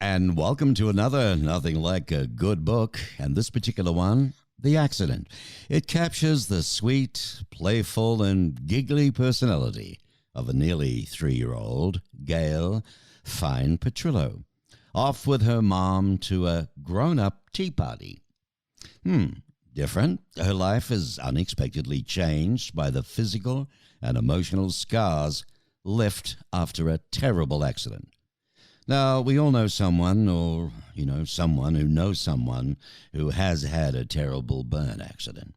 And welcome to another Nothing Like a Good Book, and this particular one, The Accident. It captures the sweet, playful, and giggly personality of a nearly 3-year-old, Gail Fine Petrillo, off with her mom to a grown-up tea party. Different. Her life is unexpectedly changed by the physical and emotional scars left after a terrible accident. Now, we all know someone, or, someone who knows someone who has had a terrible burn accident.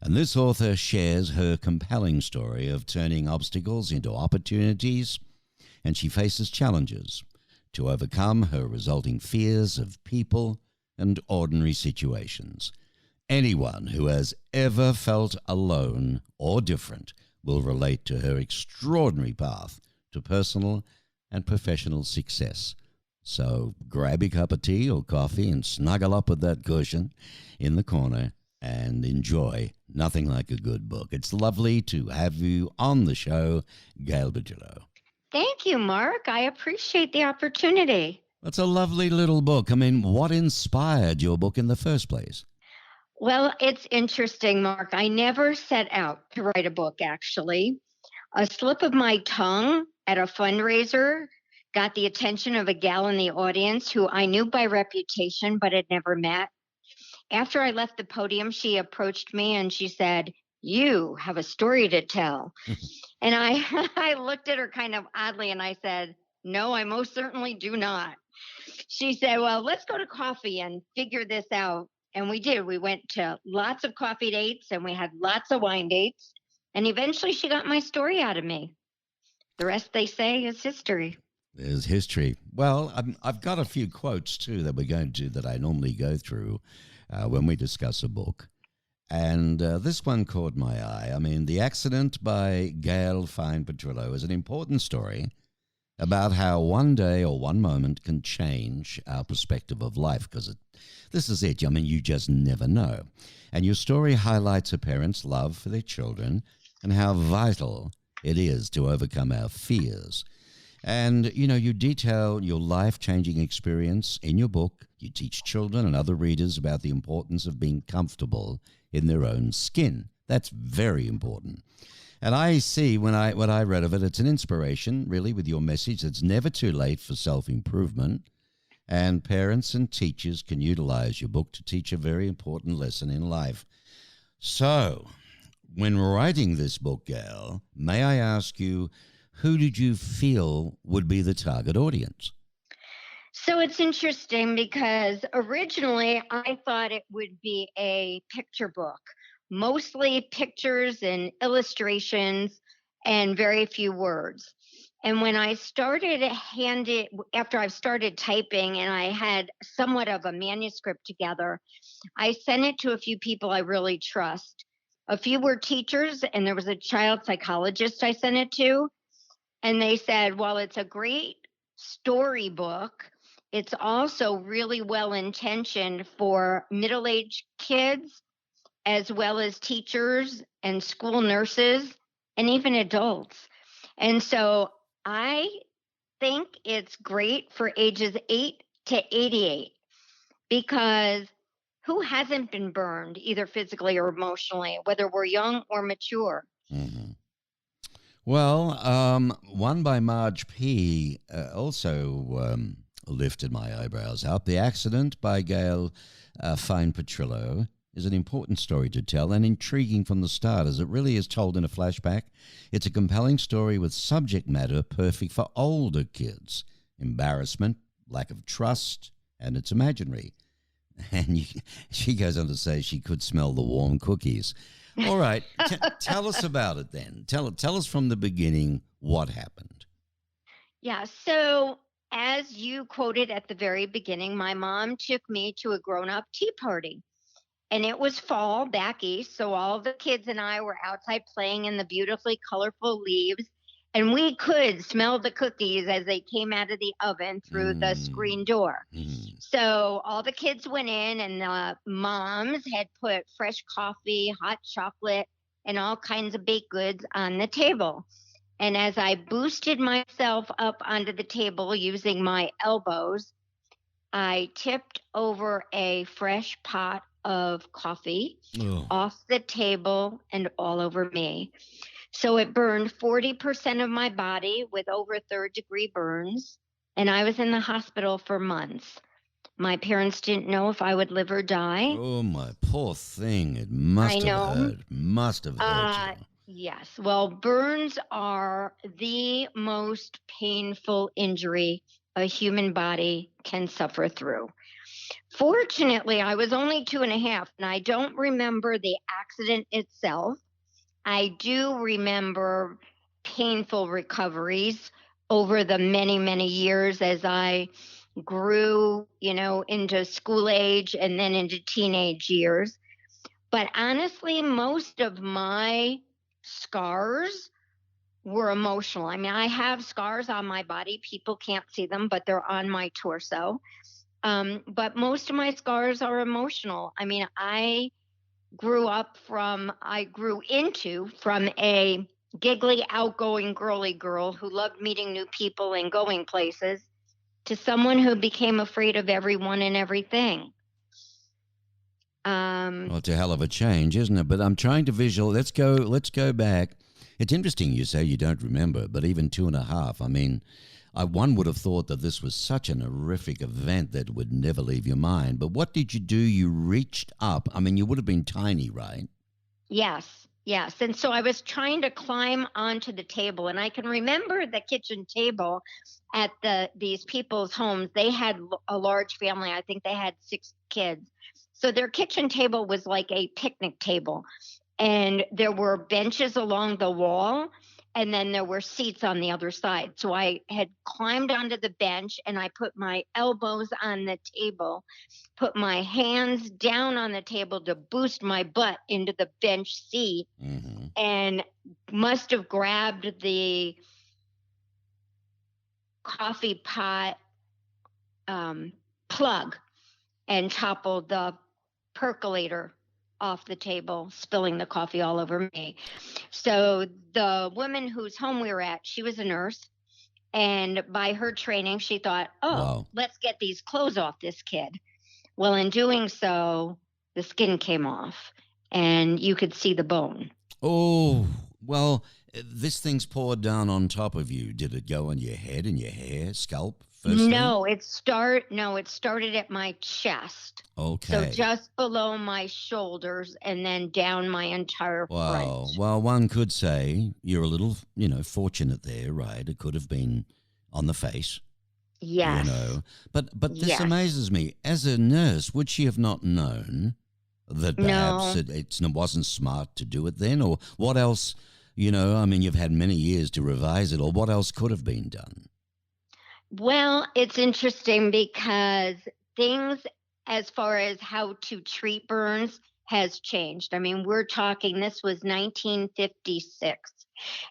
And this author shares her compelling story of turning obstacles into opportunities, and she faces challenges to overcome her resulting fears of people and ordinary situations. Anyone who has ever felt alone or different will relate to her extraordinary path to personal and professional success. So grab your cup of tea or coffee and snuggle up with that cushion in the corner and enjoy Nothing Like a Good Book. It's lovely to have you on the show, Gail Petrillo. Thank you, Mark. I appreciate the opportunity. That's a lovely little book. I mean, what inspired your book in the first place? Well, it's interesting, Mark. I never set out to write a book, actually. A slip of my tongue at a fundraiser got the attention of a gal in the audience who I knew by reputation but had never met. After I left the podium, she approached me and she said, "You have a story to tell." And I looked at her kind of oddly and I said, "No, I most certainly do not." She said, "Well, let's go to coffee and figure this out." And we did. We went to lots of coffee dates and we had lots of wine dates. And eventually she got my story out of me. The rest, they say, is history. There's history. Well, I've got a few quotes, too, that I normally go through when we discuss a book. And this one caught my eye. I mean, The Accident by Gail Fine Petrillo is an important story about how one day or one moment can change our perspective of life, because this is it. I mean, you just never know. And your story highlights a parent's love for their children and how vital it is to overcome our fears. And, you detail your life-changing experience in your book. You teach children and other readers about the importance of being comfortable in their own skin. That's very important. And I see when I read of it, it's an inspiration, really, with your message. It's never too late for self-improvement. And parents and teachers can utilize your book to teach a very important lesson in life. So, when writing this book, Gail, may I ask you, who did you feel would be the target audience? So it's interesting because originally I thought it would be a picture book, mostly pictures and illustrations and very few words. And when I started after I started typing and I had somewhat of a manuscript together, I sent it to a few people I really trust. A few were teachers, and there was a child psychologist I sent it to. And they said, well, it's a great storybook. It's also really well intentioned for middle-aged kids, as well as teachers and school nurses, and even adults. And so I think it's great for ages 8 to 88, because who hasn't been burned, either physically or emotionally, whether we're young or mature? Mm-hmm. Well, one by Marge P. Also lifted my eyebrows up. The Accident by Gail Fine Petrillo is an important story to tell and intriguing from the start, as it really is told in a flashback. It's a compelling story with subject matter perfect for older kids. Embarrassment, lack of trust, and it's imaginary. And she goes on to say she could smell the warm cookies. All right, tell us about it then. Tell us from the beginning what happened. Yeah, so as you quoted at the very beginning, my mom took me to a grown-up tea party. And it was fall back east, so all the kids and I were outside playing in the beautifully colorful leaves. And we could smell the cookies as they came out of the oven through the screen door. So all the kids went in, and the moms had put fresh coffee, hot chocolate, and all kinds of baked goods on the table. And as I boosted myself up onto the table using my elbows, I tipped over a fresh pot of coffee Oh, off the table and all over me. So it burned 40% of my body with over third-degree burns, and I was in the hospital for months. My parents didn't know if I would live or die. oh, my poor thing. It I must have know. hurt. Must have hurt Uh, you. yes. Well, burns are the most painful injury a human body can suffer through. Fortunately, I was only 2.5, and I don't remember the accident itself. I do remember painful recoveries over the many, many years as I grew, into school age and then into teenage years. But honestly, most of my scars were emotional. I mean, I have scars on my body. People can't see them, but they're on my torso. But most of my scars are emotional. I mean, I grew into from a giggly, outgoing, girly girl who loved meeting new people and going places to someone who became afraid of everyone and everything. Well, it's a hell of a change, isn't it? But I'm trying to visual. Let's go back. It's interesting you say you don't remember, but even 2.5. I mean, one would have thought that this was such an horrific event that would never leave your mind. But what did you do? You reached up. I mean, you would have been tiny, right? Yes, yes. And so I was trying to climb onto the table, and I can remember the kitchen table at these people's homes. They had a large family. I think they had 6 kids. So their kitchen table was like a picnic table, and there were benches along the wall, and then there were seats on the other side. So I had climbed onto the bench, and I put my elbows on the table, put my hands down on the table to boost my butt into the bench seat, Mm-hmm. and must have grabbed the coffee pot plug and toppled the percolator off the table, spilling the coffee all over me. So the woman whose home we were at, she was a nurse. And by her training, she thought, oh, Wow. let's get these clothes off this kid. Well, in doing so, the skin came off and you could see the bone. Oh, well, this thing's poured down on top of you. Did it go on your head and your hair, scalp, firstly? No, it started at my chest. So Okay. just below my shoulders and then down my entire front. Well, one could say you're a little, fortunate there, right? It could have been on the face, you Yes. know. But this Yes. amazes me. As a nurse, would she have not known that perhaps No. it wasn't smart to do it then? Or what else, I mean, you've had many years to revise it, or what else could have been done? Well, it's interesting because things as far as how to treat burns has changed. I mean, we're talking this was 1956.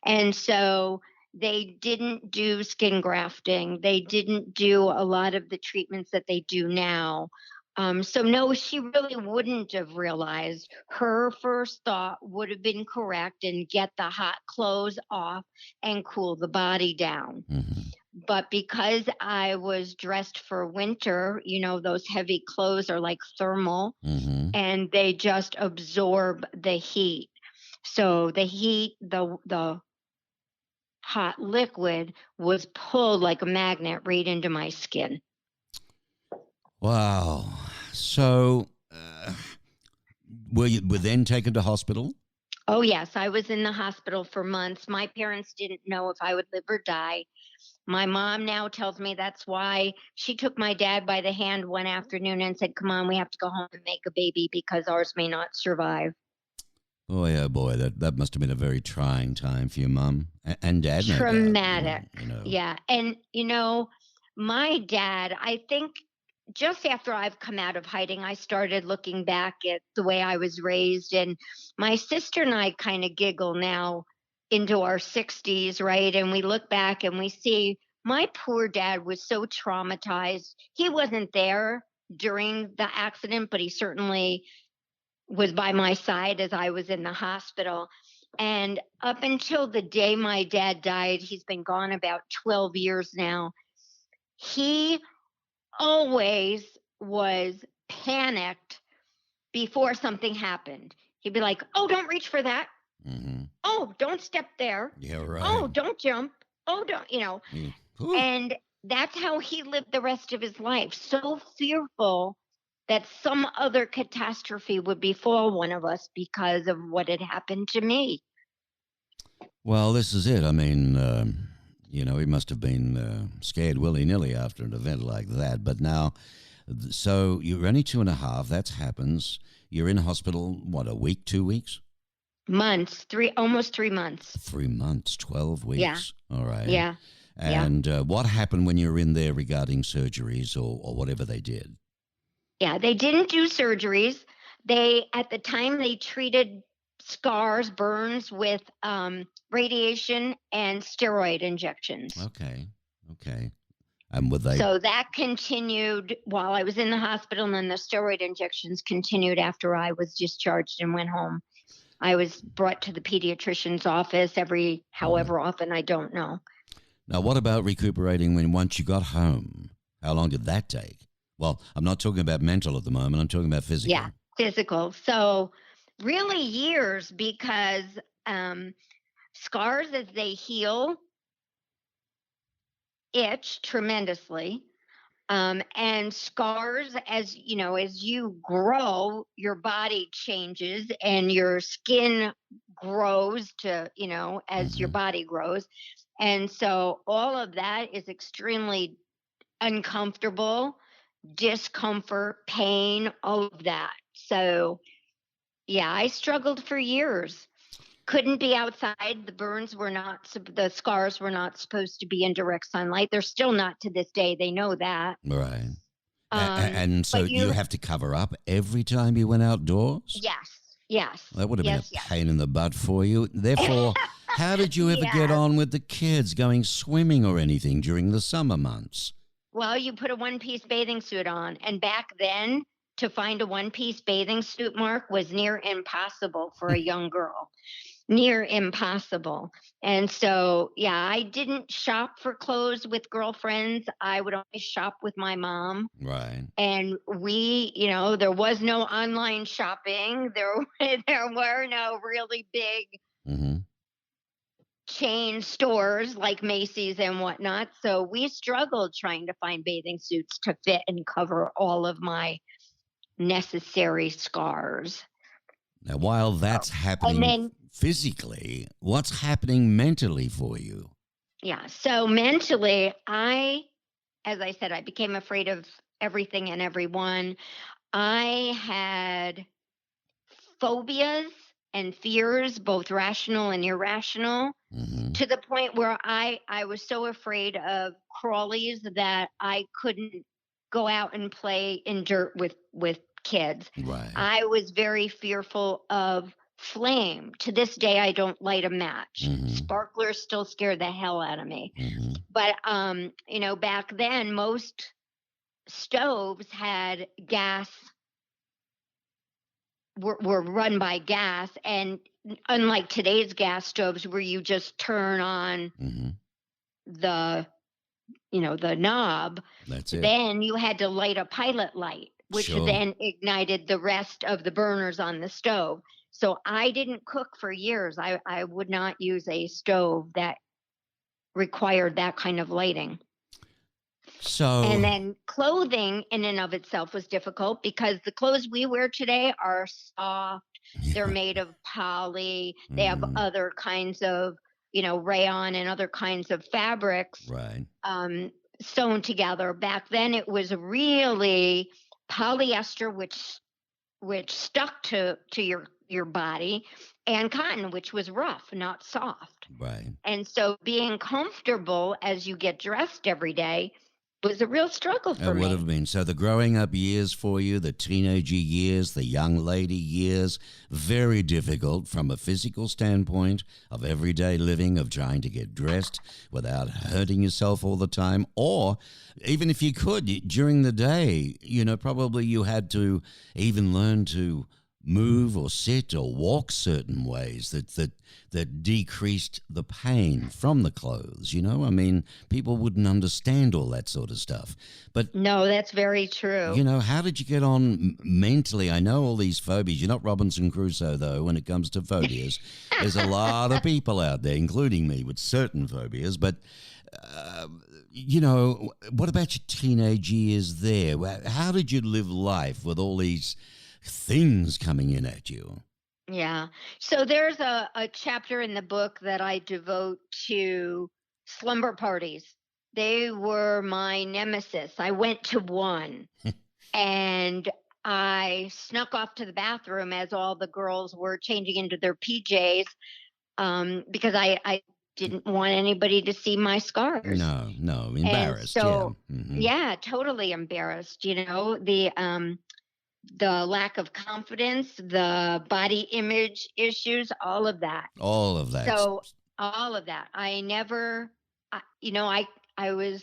And so they didn't do skin grafting. They didn't do a lot of the treatments that they do now. So no, she really wouldn't have realized. Her first thought would have been correct and get the hot clothes off and cool the body down. Hmm. But because I was dressed for winter, those heavy clothes are like thermal Hmm. and they just absorb the heat. So the heat, the hot liquid was pulled like a magnet right into my skin. Wow. So, were then taken to hospital? Oh, yes, I was in the hospital for months. My parents didn't know if I would live or die. My mom now tells me that's why she took my dad by the hand one afternoon and said, come on, we have to go home and make a baby because ours may not survive. Boy, oh boy, that must have been a very trying time for your mum and dad, no doubt. Traumatic. Yeah. And, my dad, I think just after I've come out of hiding, I started looking back at the way I was raised. And my sister and I kind of giggle now into our 60s, right? And we look back and we see my poor dad was so traumatized. He wasn't there during the accident, but he certainly was by my side as I was in the hospital. And up until the day my dad died, he's been gone about 12 years now. He always was panicked before something happened. He'd be like, "Oh, don't reach for that. Mm-hmm. Oh, don't step there. Yeah, right. Oh, don't jump. Oh, don't," Yeah. Whew. And that's how he lived the rest of his life, so fearful that some other catastrophe would befall one of us because of what had happened to me. Well, this is it. I mean, he must have been scared willy-nilly after an event like that. But now, so you're only 2.5. That happens. You're in hospital, what, a week, 2 weeks? Months, almost 3 months. 3 months, 12 weeks. Yeah. All right. Yeah. And what happened when you were in there regarding surgeries or whatever they did? Yeah, they didn't do surgeries. At the time, they treated scars, burns with radiation and steroid injections. Okay. And were they? So that continued while I was in the hospital, and then the steroid injections continued after I was discharged and went home. I was brought to the pediatrician's office every however often, I don't know. Now, what about recuperating once you got home? How long did that take? Well, I'm not talking about mental at the moment. I'm talking about physical. Yeah, physical. So really years, because scars as they heal itch tremendously. And scars, as you grow, your body changes and your skin grows as your body grows. And so all of that is extremely uncomfortable, discomfort, pain, all of that. So, yeah, I struggled for years. Couldn't be outside. The scars were not supposed to be in direct sunlight. They're still not to this day. They know that. Right. And so you have to cover up every time you went outdoors? Yes. That would have been a pain in the butt for you. Therefore, how did you ever get on with the kids going swimming or anything during the summer months? Well, you put a one-piece bathing suit on. And back then, to find a one-piece bathing suit, Mark, was near impossible for a young girl. Near impossible. And so, I didn't shop for clothes with girlfriends. I would always shop with my mom. Right. And we, there was no online shopping. There were no really big chain stores like Macy's and whatnot. So we struggled trying to find bathing suits to fit and cover all of my necessary scars. Now, while that's happening physically, what's happening mentally for you? Yeah. So mentally, as I said, I became afraid of everything and everyone. I had phobias and fears, both rational and irrational, to the point where I was so afraid of crawlies that I couldn't go out and play in dirt with kids. Right. I was very fearful of flame. To this day, I don't light a match. Sparklers still scare the hell out of me. But back then, most stoves had gas, were run by gas, and unlike today's gas stoves where you just turn on the knob, that's it. Then you had to light a pilot light, which then ignited the rest of the burners on the stove. So I didn't cook for years. I would not use a stove that required that kind of lighting. And then clothing in and of itself was difficult because the clothes we wear today are soft. They're made of poly. They have other kinds of, rayon and other kinds of fabrics sewn together. Back then it was really polyester, which stuck to your body, and cotton, which was rough, not soft. Right. And so being comfortable as you get dressed every day was a real struggle for me. It would have been. So the growing up years for you, the teenage years, the young lady years, very difficult from a physical standpoint of everyday living, of trying to get dressed without hurting yourself all the time. Or even if you could, during the day, probably you had to even learn to move or sit or walk certain ways that decreased the pain from the clothes. I mean, people wouldn't understand all that sort of stuff. But No, that's very true. how did you get on mentally? I know all these phobias. You're not Robinson Crusoe, though, when it comes to phobias. There's a lot of people out there, including me, with certain phobias. But, what about your teenage years there? How did you live life with all these things coming in at you? Yeah. So there's a chapter in the book that I devote to slumber parties. They were my nemesis. I went to one and I snuck off to the bathroom as all the girls were changing into their PJs, because I didn't want anybody to see my scars. No, And embarrassed. Yeah. so, yeah, totally embarrassed. The lack of confidence, the body image issues, all of that. All of that. So all of that. I never, I was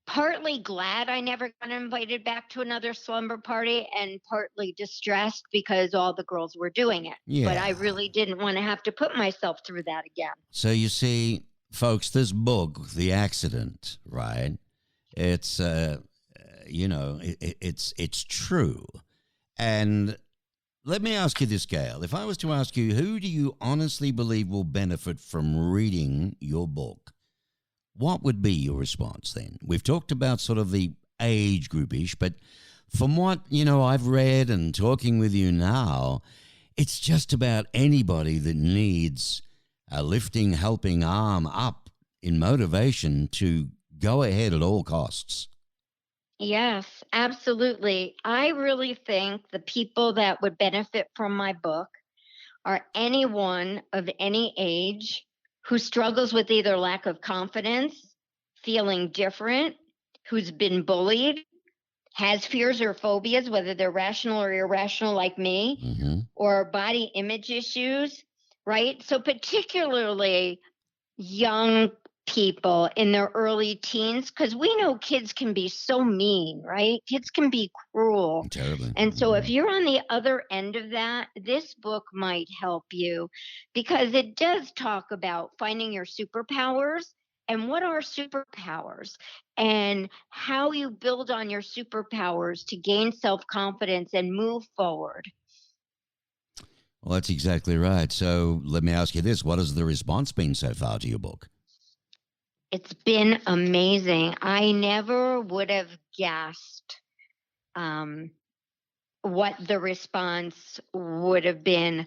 partly glad I never got invited back to another slumber party and partly distressed because all the girls were doing it. Yeah. But I really didn't want to have to put myself through that again. So you see, folks, this book, The Accident, right? It's it's true. And let me ask you this, Gail. If I was to ask you, who do you honestly believe will benefit from reading your book? What would be your response then? We've talked about sort of the age groupish, but from what, I've read and talking with you now, it's just about anybody that needs a lifting, helping arm up in motivation to go ahead at all costs. Yes, absolutely. I really think the people that would benefit from my book are anyone of any age who struggles with either lack of confidence, feeling different, who's been bullied, has fears or phobias, whether they're rational or irrational like me, or body image issues, right? So particularly young people in their early teens, because we know kids can be so mean, right? Kids can be cruel. Terribly. And so if you're on the other end of that, this book might help you because it does talk about finding your superpowers and what are superpowers and how you build on your superpowers to gain self-confidence and move forward. Well, that's exactly right. So let me ask you this. What has the response been so far to your book? It's been amazing. I never would have guessed what the response would have been.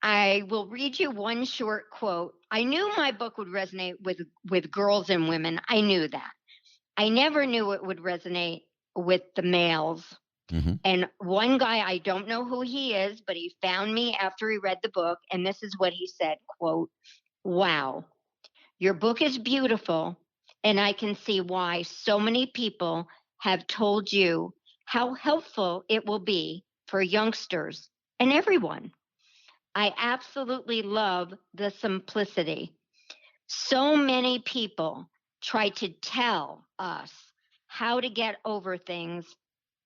I will read you one short quote. I knew my book would resonate with girls and women. I knew that. I never knew it would resonate with the males. And one guy, I don't know who he is, but he found me after he read the book. And this is what he said, quote, "Wow, your book is beautiful, and I can see why so many people have told you how helpful it will be for youngsters and everyone. I absolutely love the simplicity. So many people try to tell us how to get over things,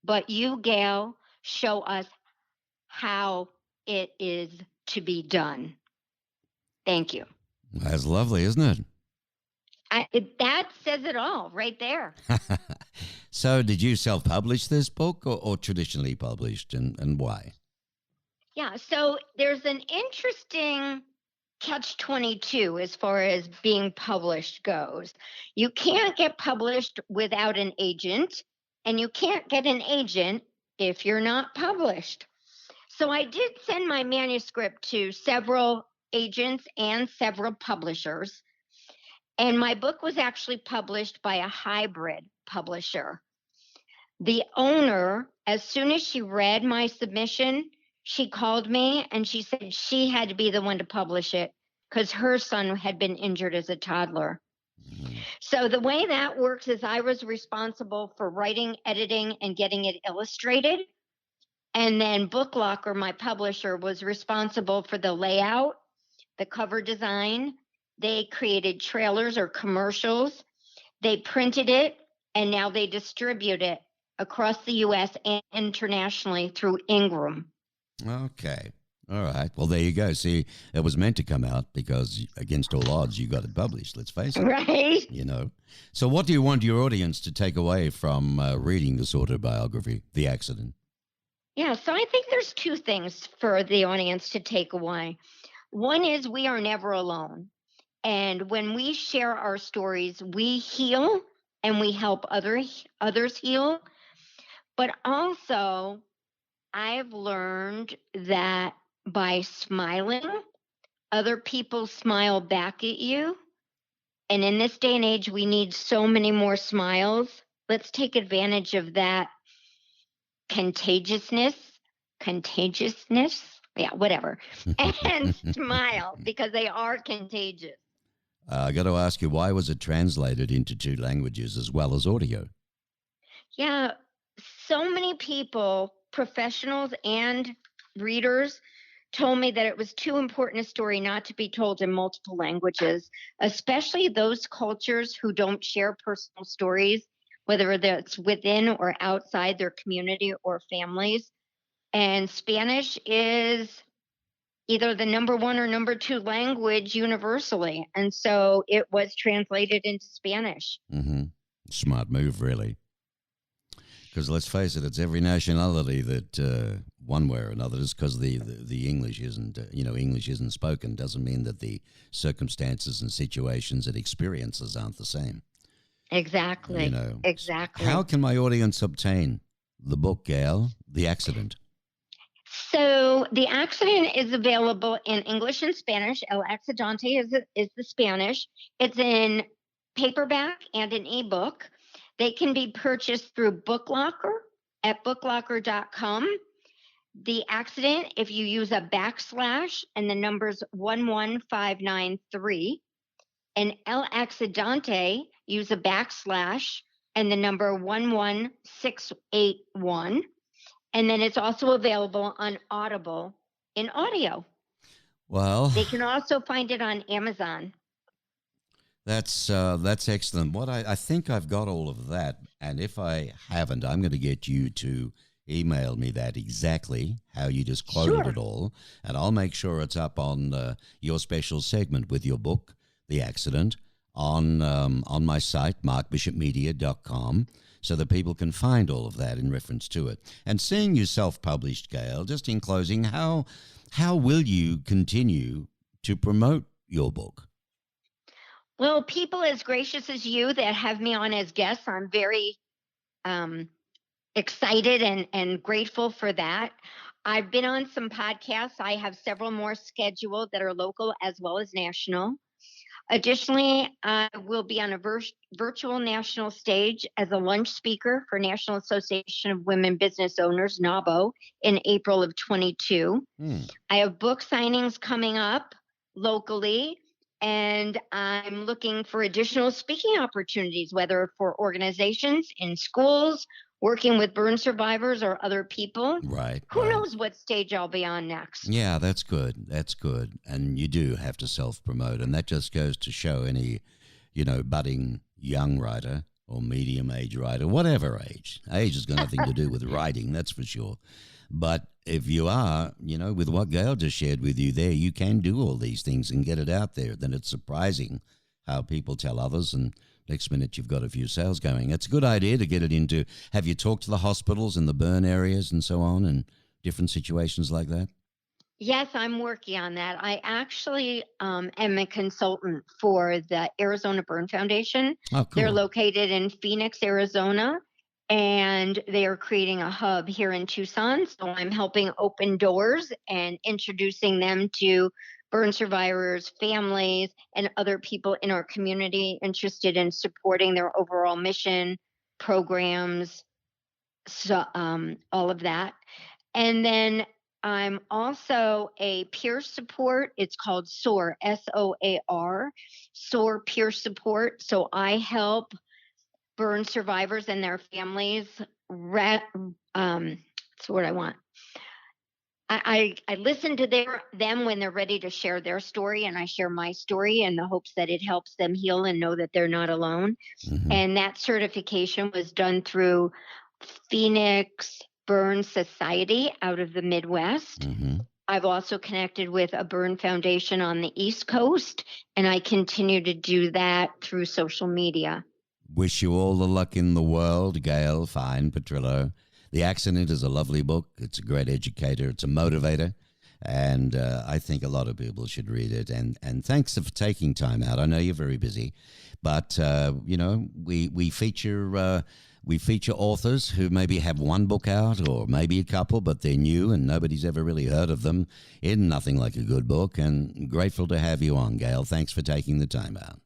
but you, Gail, show us how it is to be done. Thank you." That's lovely, isn't it? That says it all right there. So did you self-publish this book or traditionally published, and why? Yeah, so there's an interesting catch-22 as far as being published goes. You can't get published without an agent, and you can't get an agent if you're not published. So I did send my manuscript to several agents and several publishers. And my book was actually published by a hybrid publisher. The owner, as soon as she read my submission, she called me and she said she had to be the one to publish it because her son had been injured as a toddler. So the way that works is I was responsible for writing, editing, and getting it illustrated. And then Booklocker, my publisher, was responsible for the layout, the cover design. They created trailers or commercials. They printed it, and now they distribute it across the U.S. and internationally through Ingram. Okay. All right. Well, there you go. See, it was meant to come out because against all odds, you got it published. Let's face it. Right? You know. So, what do you want your audience to take away from reading this autobiography, The Accident? Yeah, so I think there's two things for the audience to take away. One is we are never alone. And when we share our stories, we heal and we help others heal. But also, I've learned that by smiling, other people smile back at you. And in this day and age, we need so many more smiles. Let's take advantage of that contagiousness, yeah, whatever, and smile because they are contagious. I got to ask you, why was it translated into two languages as well as audio? Yeah, so many people, professionals and readers, told me that it was too important a story not to be told in multiple languages, especially those cultures who don't share personal stories, whether that's within or outside their community or families. And Spanish is either the number one or number two language universally. And so it was translated into Spanish. Mm-hmm. Smart move, really. Because let's face it, it's every nationality that one way or another, just because the English isn't, English isn't spoken doesn't mean that the circumstances and situations and experiences aren't the same. Exactly. You know, Exactly. how can my audience obtain the book, Gail, The Accident? So the accident is available in English and Spanish. El Accidente is the Spanish. It's in paperback and an ebook. They can be purchased through BookLocker at booklocker.com. The accident, if you use a backslash and the numbers 11593, and El Accidente, use a backslash and the number 11681. And then it's also available on Audible in audio. Well, They can also find it on Amazon. that's excellent. What I think I've got all of that, and if I haven't, I'm going to get you to email me that exactly how you just quoted it all, and I'll make sure it's up on your special segment with your book, The Accident, on my site, markbishopmedia.com, so that people can find all of that in reference to it. And seeing you self-published, Gail, just in closing, how will you continue to promote your book? Well, people as gracious as you that have me on as guests, I'm very excited and grateful for that. I've been on some podcasts. I have several more scheduled that are local as well as national. Additionally, I will be on a virtual national stage as a lunch speaker for National Association of Women Business Owners, NABO, in April of 22. I have book signings coming up locally, and I'm looking for additional speaking opportunities, whether for organizations, in schools, working with burn survivors or other people. Right. Who knows what stage I'll be on next? Yeah, that's good. That's good. And you do have to self-promote. And that just goes to show any, budding young writer or medium age writer, whatever age. Age has got nothing to do with writing, that's for sure. But if you are, with what Gail just shared with you there, you can do all these things and get it out there. Then it's surprising how people tell others, and next minute you've got a few sales going. It's a good idea to get it into. Have you talked to the hospitals in the burn areas and so on and different situations like that? Yes, I'm working on that. I actually am a consultant for the Arizona Burn Foundation. Oh, cool. They're located in Phoenix, Arizona, and they are creating a hub here in Tucson. So I'm helping open doors and introducing them to burn survivors, families, and other people in our community interested in supporting their overall mission, programs, so all of that. And then I'm also a peer support. It's called SOAR, SOAR, SOAR Peer Support. So I help burn survivors and their families. That's what I want. I listen to them when they're ready to share their story, and I share my story in the hopes that it helps them heal and know that they're not alone. Mm-hmm. And that certification was done through Phoenix Burn Society out of the Midwest. Mm-hmm. I've also connected with a burn foundation on the East Coast, and I continue to do that through social media. Wish you all the luck in the world, Gail Fine Petrillo. The Accident is a lovely book. It's a great educator. It's a motivator. And I think a lot of people should read it. And thanks for taking time out. I know you're very busy. But, we feature authors who maybe have one book out or maybe a couple, but they're new and nobody's ever really heard of them in Nothing Like a Good Book. And grateful to have you on, Gail. Thanks for taking the time out.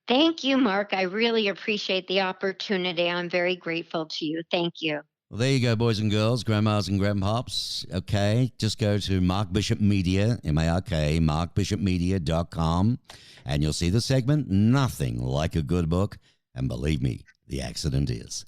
Thank you, Mark. I really appreciate the opportunity. I'm very grateful to you. Thank you. Well, there you go, boys and girls, grandmas and grandpops. Okay, just go to Mark Bishop Media, M-A-R-K, markbishopmedia.com, and you'll see the segment, Nothing Like a Good Book. And believe me, The Accident is.